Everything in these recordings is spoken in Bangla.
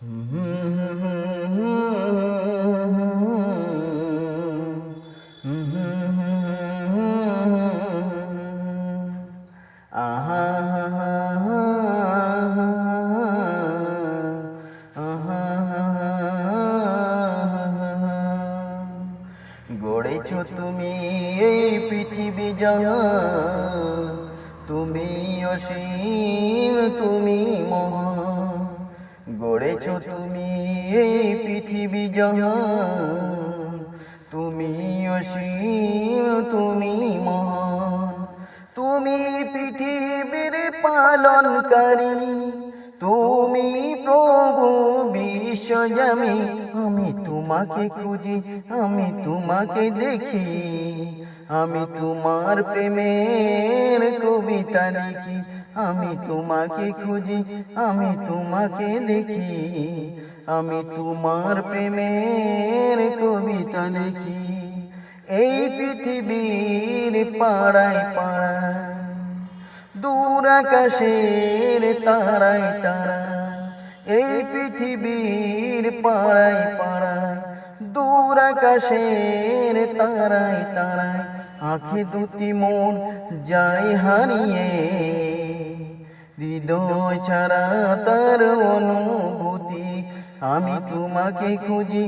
গড়েছো তুমি এই পৃথিবী জাহান, তুমি অসীম তুমি মহান। গড়েছো তুমি এই পৃথিবী জাহান, তুমি অসীম তুমি মহান। তুমি পৃথিবীর পালনকারী, তুমি প্রভু বিশ্বজামি। আমি তোমাকে খুঁজি, আমি তোমাকে দেখি, আমি তোমার প্রেমের কবিতা লিখি। আমি তোমাকে খুঁজি, আমি তোমাকে দেখি, আমি তোমার প্রেমের কবিতা লিখি। এই পৃথিবীর পাড়ায় পাড়ায়, দূর আকাশের তারায় তারায়, এই পৃথিবীর পাড়ায় পাড়ায়, দূর আকাশের তারায় তারায়, আঁখে দুটি মন যায় হারিয়ে, হৃদয় ছাড়া তার অনুভূতি। আমি তোমাকে খুঁজি,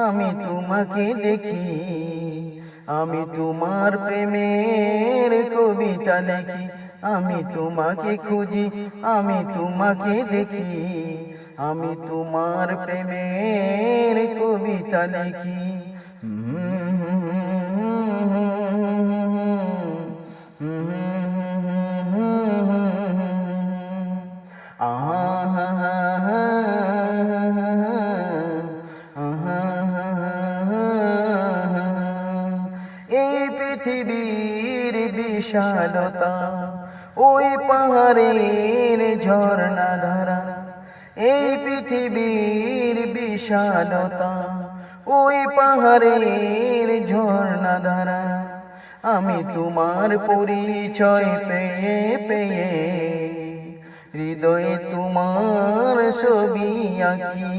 আমি তোমাকে দেখি, আমি তোমার প্রেমের কবিতা লিখি। আমি তোমাকে খুঁজি, আমি তোমাকে দেখি, আমি তোমার প্রেমের কবিতা লিখি। এই পৃথিবীর বিশালতা, ওই পাহাড়ের ঝর্ণা ধারা। এই পৃথিবীর বিশালতা, ওই পাহাড়ের ঝর্ণা ধারা। আমি তোমার পরিচয় পেয়ে পেয়ে, হৃদয়ে তোমার ছবি আঁকি।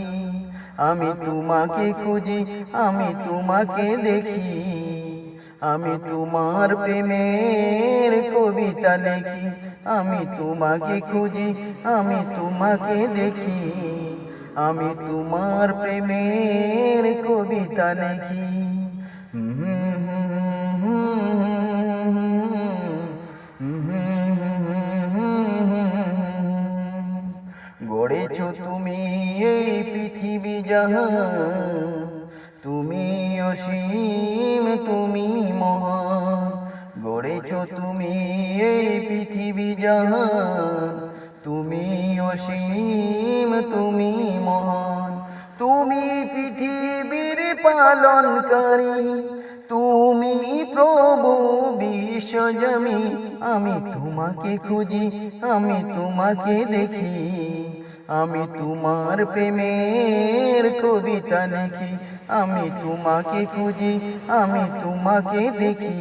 আমি তোমাকে খুঁজি, আমি তোমাকে দেখি, আমি তোমার প্রেমের কবিতা লিখি। আমি তোমাকে খুঁজি, আমি তোমাকে দেখি, আমি তোমার প্রেমের কবিতা লিখি। গড়েছো তুমি এই পৃথিবী জাহান, তুমি অসীম তুমি মহান। গড়েছো তুমি এই পৃথিবী জাহান, তুমি অসীম তুমি মহান। তুমি পৃথিবীর পালনকারী, তুমি প্রভু বিশ্বজামি। আমি তোমাকে খুঁজি, আমি তোমাকে দেখি, আমি তোমার প্রেমের কবিতা লিখি। আমি তোমাকে খুঁজি, আমি তোমাকে দেখি,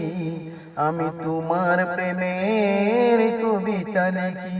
আমি তোমার প্রেমের কবিতা লিখি।